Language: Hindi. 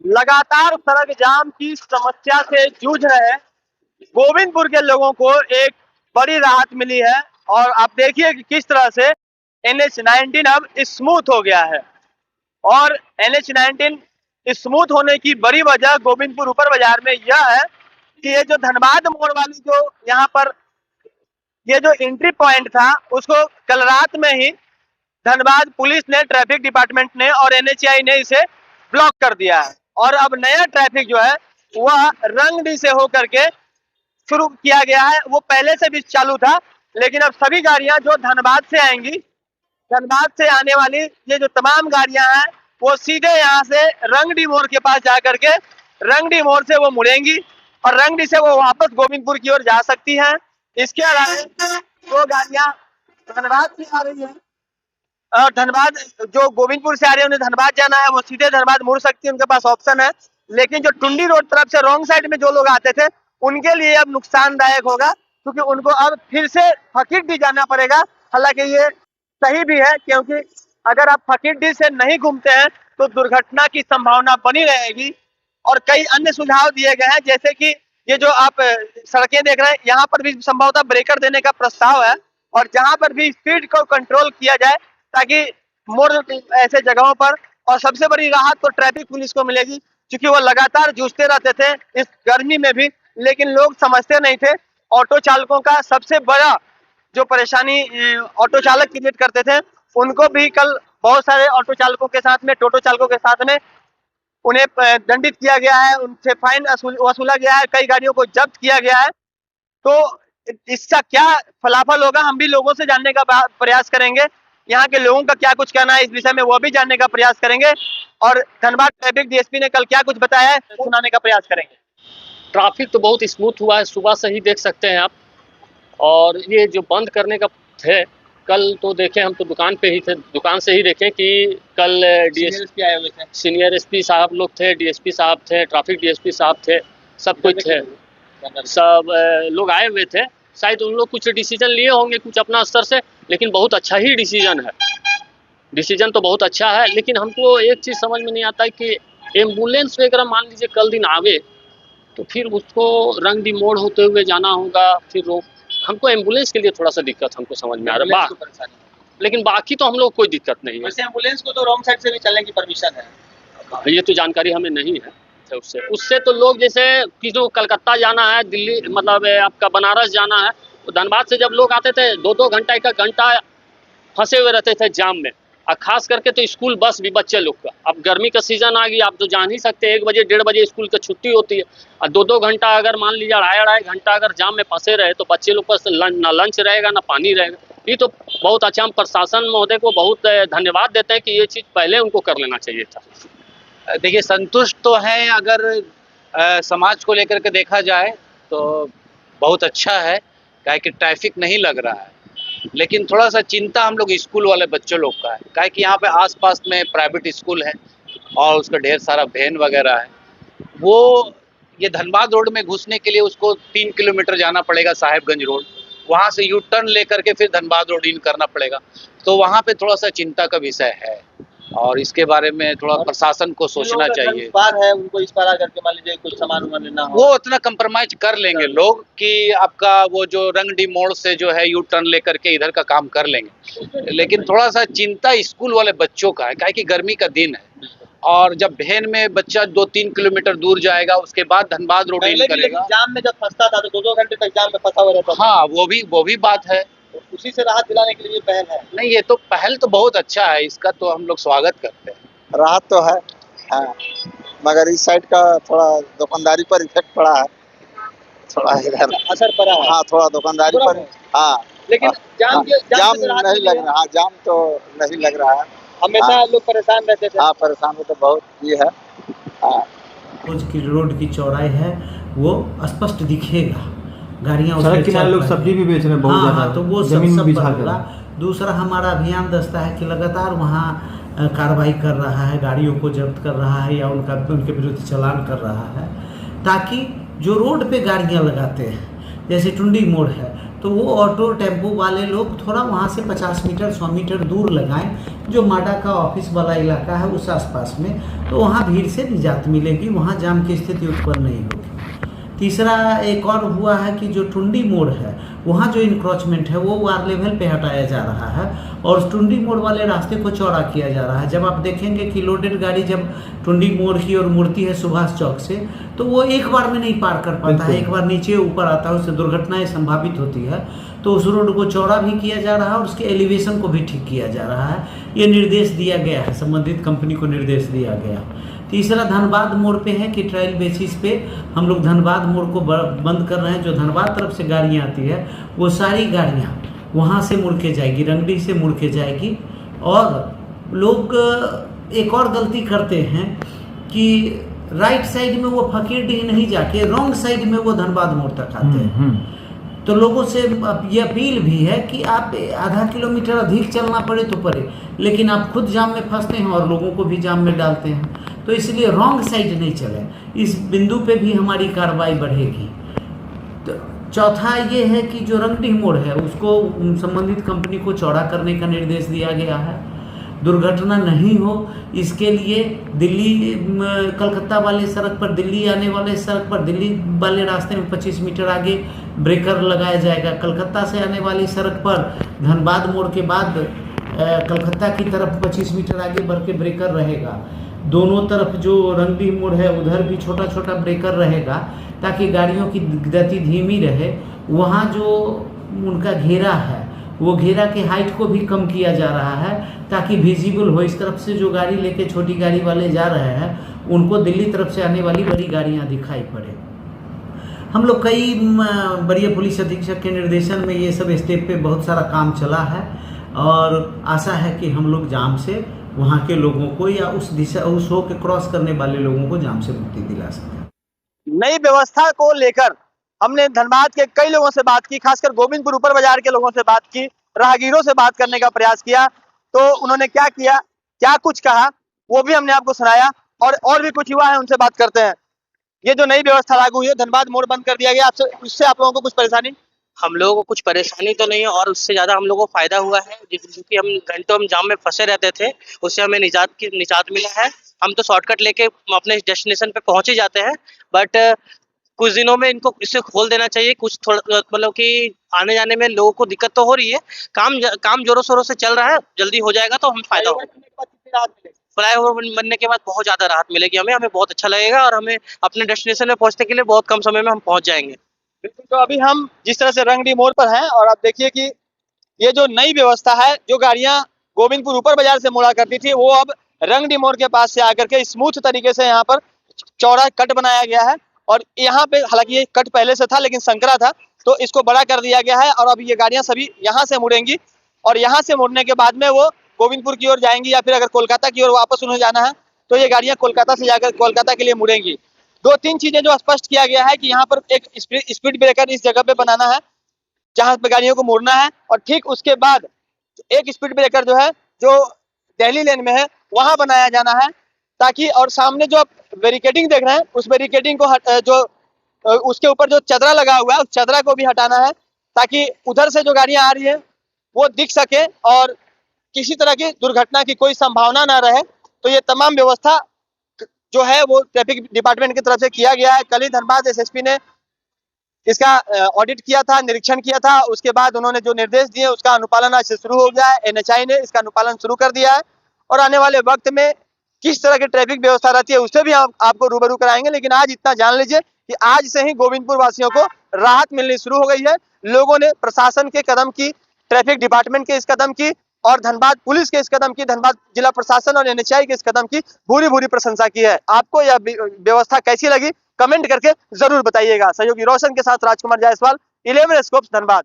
लगातार सड़क जाम की समस्या से जूझ रहे गोविंदपुर के लोगों को एक बड़ी राहत मिली है। और आप देखिए कि किस तरह से NH-19 अब स्मूथ हो गया है। और NH-19 स्मूथ होने की बड़ी वजह गोविंदपुर ऊपर बाजार में यह है कि ये जो धनबाद मोड़ वाली जो यहाँ पर ये जो एंट्री पॉइंट था, उसको कल रात में ही धनबाद पुलिस ने, ट्रैफिक डिपार्टमेंट ने और NHAI ने इसे ब्लॉक कर दिया है। और अब नया ट्रैफिक जो है वह रंगडी से होकर के शुरू किया गया है। वो पहले से भी चालू था, लेकिन अब सभी गाड़ियां जो धनबाद से आएंगी, धनबाद से आने वाली ये जो तमाम गाड़ियां हैं वो सीधे यहाँ से रंगडी मोड़ के पास जाकर के रंगडी मोड़ से वो मुड़ेंगी और रंगडी से वो वापस गोविंदपुर की ओर जा सकती हैं। इसके अलावा दो गाड़ियां धनबाद से आ रही है और धनबाद जो गोविंदपुर से आ रही है उन्हें धनबाद जाना है, वो सीधे धनबाद मुड़ सकती है, उनके पास ऑप्शन है। लेकिन जो टुंडी रोड तरफ से रॉन्ग साइड में जो लोग आते थे उनके लिए अब नुकसानदायक होगा, क्योंकि उनको अब फिर से फकीरडी जाना पड़ेगा। हालांकि ये सही भी है, क्योंकि अगर आप फकीरडी से नहीं घूमते हैं तो दुर्घटना की संभावना बनी रहेगी। और कई अन्य सुझाव दिए गए हैं, जैसे कि ये जो आप सड़कें देख रहे हैं यहाँ पर भी संभवतः ब्रेकर देने का प्रस्ताव है और जहां पर भी स्पीड को कंट्रोल किया जाए, ताकि मोड़ ऐसे जगहों पर। और सबसे बड़ी राहत तो ट्रैफिक पुलिस को मिलेगी, क्योंकि वो लगातार जूझते रहते थे इस गर्मी में भी, लेकिन लोग समझते नहीं थे। ऑटो चालकों का सबसे बड़ा जो परेशानी ऑटो चालक क्रिएट करते थे, उनको भी कल बहुत सारे ऑटो चालकों के साथ में, टोटो चालकों के साथ में उन्हें दंडित किया गया है, उनसे फाइन वसूला गया है, कई गाड़ियों को जब्त किया गया है। तो इसका क्या फलाफल होगा, हम भी लोगों से जानने का प्रयास करेंगे। यहाँ के लोगों का क्या कुछ कहना है इस विषय में, वो भी जानने का प्रयास करेंगे। और धनबाद ट्रैफिक DSP ने कल क्या कुछ बताया है सुनाने का प्रयास करेंगे। ट्रैफिक तो बहुत स्मूथ हुआ है, सुबह से ही देख सकते हैं आप। और ये जो बंद करने का थे, कल तो देखें, हम तो दुकान पे ही थे, दुकान से ही देखें कि कल DSP आए हुए थे, सीनियर SP साहब लोग थे, DSP साहब थे, ट्रैफिक DSP साहब थे, सब कुछ थे, सब लोग आए हुए थे। शायद उन लोग कुछ डिसीजन लिए होंगे कुछ अपना स्तर से, लेकिन बहुत अच्छा ही डिसीजन है। डिसीजन तो बहुत अच्छा है, लेकिन हमको एक चीज़ समझ में नहीं आता है कि एम्बुलेंस वगैरह मान लीजिए कल दिन आवे तो फिर उसको रंगडी मोड़ होते हुए जाना होगा, फिर हमको एम्बुलेंस के लिए थोड़ा सा दिक्कत हमको समझ में आ रहा है। लेकिन बाकी तो हम लोग कोई दिक्कत नहीं है। वैसे एम्बुलेंस को तो रॉन्ग साइड से भी चलने की परमिशन है, ये तो जानकारी हमें नहीं है। उससे तो लोग जैसे किसी को कलकत्ता जाना है, दिल्ली मतलब आपका बनारस जाना है, तो धनबाद से जब लोग आते थे 2-2 घंटा 1 घंटा फंसे हुए रहते थे जाम में। और खास करके तो स्कूल बस भी बच्चे लोग का, अब गर्मी का सीजन आ गई, आप तो जान ही सकते हैं 1 बजे 1:30 बजे स्कूल की छुट्टी होती है और 2-2 घंटा अगर मान लीजिए 2.5 घंटा अगर जाम में फंसे रहे तो बच्चे लोग पर ना लंच रहेगा ना पानी रहेगा। ये तो बहुत अच्छा, हम प्रशासन महोदय को बहुत धन्यवाद देते हैं कि ये चीज़ पहले उनको कर लेना चाहिए था। देखिए, संतुष्ट तो हैं, अगर समाज को लेकर के देखा जाए तो बहुत अच्छा है, क्या कि ट्रैफिक नहीं लग रहा है। लेकिन थोड़ा सा चिंता हम लोग स्कूल वाले बच्चों लोग का है, क्या कि यहाँ पे आसपास में प्राइवेट स्कूल है और उसका ढेर सारा वैन वगैरह है। वो ये धनबाद रोड में घुसने के लिए उसको 3 किलोमीटर जाना पड़ेगा, साहेबगंज रोड, वहाँ से यू टर्न लेकर के फिर धनबाद रोड इन करना पड़ेगा। तो वहाँ पे थोड़ा सा चिंता का विषय है और इसके बारे में थोड़ा प्रशासन को सोचना चाहिए। इस बार है उनको इस बार आकर के मान लीजिए कुछ सामान लेना हो, वो उतना कंप्रोमाइज कर लेंगे लोग कि आपका वो जो रंगडी मोड़ से जो है यू टर्न लेकर के इधर का काम कर लेंगे। लेकिन थोड़ा सा चिंता स्कूल वाले बच्चों का है, क्या कि गर्मी का दिन है और जब वैन में बच्चा 2-3 किलोमीटर दूर जाएगा उसके बाद धनबाद रोड इन करेगा। जाम में जब फंसता था तो 2-2 घंटे तक जाम में फंसा हुआ रहता था। हाँ, वो भी बात है, उसी से राहत दिलाने के लिए पहल है। नहीं, ये तो पहल तो बहुत अच्छा है, इसका तो हम लोग स्वागत करते हैं। राहत तो है, हाँ, मगर इस साइड का थोड़ा दुकानदारी पर इफेक्ट पड़ा है, थोड़ा इधर असर पड़ा है। हाँ, थोड़ा दुकानदारी पर, हाँ। लेकिन जाम नहीं लग रहा, जाम तो नहीं लग रहा है। हमेशा लोग परेशान रहते थे। हाँ, परेशान तो बहुत ये है। हाँ, रोड की चौड़ाई है वो स्पष्ट दिखेगा, गाड़ियाँ सड़क किनारे लोग सब्जी भी बेच रहे हैं बहुत ज़्यादा, तो वो जमीन में बिछा कर। दूसरा हमारा अभियान दस्ता है कि लगातार वहाँ कार्रवाई कर रहा है, गाड़ियों को जब्त कर रहा है या उनके विरुद्ध चालान कर रहा है, ताकि जो रोड पे गाड़ियाँ लगाते हैं, जैसे टुंडी मोड़ है, तो वो ऑटो टेम्पो वाले लोग थोड़ा वहाँ से 50 मीटर 100 मीटर दूर लगाएं, जो माडा का ऑफिस वाला इलाका है उस आसपास में, तो वहाँ भीड़ से निजात मिलेगी, वहाँ जाम की स्थिति उत्पन्न नहीं होगी। तीसरा एक और हुआ है कि जो टुंडी मोड़ है वहाँ जो इंक्रोचमेंट है वो वार लेवल पे हटाया जा रहा है और टुंडी मोड़ वाले रास्ते को चौड़ा किया जा रहा है। जब आप देखेंगे कि लोडेड गाड़ी जब टुंडी मोड़ की ओर मुड़ती है सुभाष चौक से, तो वो एक बार में नहीं पार कर पाता है, एक बार नीचे ऊपर आता है, उससे दुर्घटनाएं संभावित होती है। तो उस रोड को चौड़ा भी किया जा रहा है और उसके एलिवेशन को भी ठीक किया जा रहा है। ये निर्देश दिया गया है, संबंधित कंपनी को निर्देश दिया गया। तीसरा धनबाद मोड़ पे है कि ट्रायल बेसिस पे हम लोग धनबाद मोड़ को बंद कर रहे हैं। जो धनबाद तरफ से गाड़ियाँ आती है वो सारी गाड़ियाँ वहाँ से मुड़ के जाएगी, रंगडी से मुड़ के जाएगी। और लोग एक और गलती करते हैं कि राइट साइड में वो फकीरडीह नहीं जाके रॉन्ग साइड में वो धनबाद मोड़ तक आते हैं। तो लोगों से ये अपील भी है कि आप आधा किलोमीटर अधिक चलना पड़े तो पड़े, लेकिन आप खुद जाम में फंसते हैं और लोगों को भी जाम में डालते हैं, तो इसलिए रॉन्ग साइड नहीं चले। इस बिंदु पे भी हमारी कार्रवाई बढ़ेगी। तो चौथा ये है कि जो रंगडीह मोड़ है उसको संबंधित कंपनी को चौड़ा करने का निर्देश दिया गया है। दुर्घटना नहीं हो इसके लिए दिल्ली कलकत्ता वाले सड़क पर, दिल्ली आने वाले सड़क पर, दिल्ली वाले रास्ते में 25 मीटर आगे ब्रेकर लगाया जाएगा। कलकत्ता से आने वाली सड़क पर धनबाद मोड़ के बाद कलकत्ता की तरफ 25 मीटर आगे बढ़ के ब्रेकर रहेगा। दोनों तरफ जो रंगडीह मोड़ है उधर भी छोटा छोटा ब्रेकर रहेगा ताकि गाड़ियों की गति धीमी रहे। वहाँ जो उनका घेरा है वो घेरा के हाइट को भी कम किया जा रहा है ताकि विजिबल हो। इस तरफ से जो गाड़ी लेके छोटी गाड़ी वाले जा रहे हैं उनको दिल्ली तरफ से आने वाली बड़ी गाड़ियाँ दिखाई पड़े। हम लोग कई बड़े पुलिस अधीक्षक के निर्देशन में ये सब स्टेप पे बहुत सारा काम चला है और आशा है कि हम लोग जाम से वहाँ के लोगों को या उस दिशा उस हो के क्रॉस करने वाले लोगों को जाम से मुक्ति दिला सकें। नई व्यवस्था को लेकर हमने धनबाद के कई लोगों से बात की, खासकर गोविंदपुर ऊपर बाजार के लोगों से बात की, राहगीरों से बात करने का प्रयास किया, तो उन्होंने क्या किया, क्या कुछ कहा, वो भी हमने आपको सुनाया। और भी कुछ युवा है, उनसे बात करते हैं। ये जो नई व्यवस्था लागू हुई है, धनबाद मोड़ बंद कर दिया गया, आपसे उससे आप लोगों को कुछ परेशानी? हम लोगों को कुछ परेशानी तो नहीं है और उससे ज़्यादा हम लोगों को फायदा हुआ है, क्योंकि हम घंटों हम जाम में फंसे रहते थे, उससे हमें निजात मिला है। हम तो शॉर्टकट लेके अपने डेस्टिनेशन पे पहुंच ही जाते हैं, बट कुछ दिनों में इनको इसे खोल देना चाहिए। कुछ थोड़ा मतलब कि आने जाने में लोगों को दिक्कत तो हो रही है, काम जोरों शोरों से चल रहा है, जल्दी हो जाएगा तो हमें फायदा होगा। फ्लाईओवर बनने के बाद बहुत ज़्यादा राहत मिलेगी हमें बहुत अच्छा लगेगा और हमें अपने डेस्टिनेशन में पहुंचने के लिए बहुत कम समय में हम पहुंच जाएंगे। बिल्कुल। तो अभी हम जिस तरह से रंगडी मोड़ पर हैं और आप देखिए कि ये जो नई व्यवस्था है, जो गाड़ियां गोविंदपुर ऊपर बाजार से मुड़ा करती थी, वो अब रंगडी मोड़ के पास से आकर के स्मूथ तरीके से यहाँ पर चौड़ा कट बनाया गया है। और यहाँ पे हालांकि ये कट पहले से था लेकिन संकरा था, तो इसको बड़ा कर दिया गया है और अब ये गाड़ियां सभी यहाँ से मुड़ेंगी और यहाँ से मुड़ने के बाद में वो गोविंदपुर की ओर जाएंगी या फिर अगर कोलकाता की ओर वापस उन्हें जाना है तो ये गाड़ियां कोलकाता से जाकर कोलकाता के लिए मुड़ेंगी। 2-3 चीजें जो स्पष्ट किया गया है कि यहाँ पर एक स्पीड ब्रेकर इस जगह पे बनाना है जहां पे गाड़ियों को मोड़ना है, और ठीक उसके बाद एक स्पीड ब्रेकर जो है जो दिल्ली लेन में है वहां बनाया जाना है, ताकि और सामने जो आप बैरिकेडिंग देख रहे हैं उस बैरिकेडिंग को जो उसके ऊपर जो चदरा लगा हुआ है उस चदरा को भी हटाना है ताकि उधर से जो गाड़ियां आ रही है वो दिख सके और किसी तरह की दुर्घटना की कोई संभावना ना रहे। तो ये तमाम व्यवस्था जो है वो ट्रैफिक डिपार्टमेंट की तरफ से किया गया है। कल ही धनबाद एसएसपी ने इसका ऑडिट किया था, निरीक्षण किया था, उसके बाद उन्होंने जो निर्देश दिए उसका अनुपालन आज से शुरू हो गया है। एनएचआई ने इसका अनुपालन शुरू कर दिया है और आने वाले वक्त में किस तरह की ट्रैफिक व्यवस्था रहती है उससे भी आपको रूबरू कराएंगे। लेकिन आज इतना जान लीजिए कि आज से ही गोविंदपुर वासियों को राहत मिलनी शुरू हो गई है। लोगों ने प्रशासन के कदम की, ट्रैफिक डिपार्टमेंट के इस कदम की और धनबाद पुलिस के इस कदम की, धनबाद जिला प्रशासन और एनएचआई के इस कदम की भूरी प्रशंसा की है। आपको यह व्यवस्था कैसी लगी कमेंट करके जरूर बताइएगा। सहयोगी रोशन के साथ राजकुमार जायसवाल, 11 स्कोप्स धनबाद।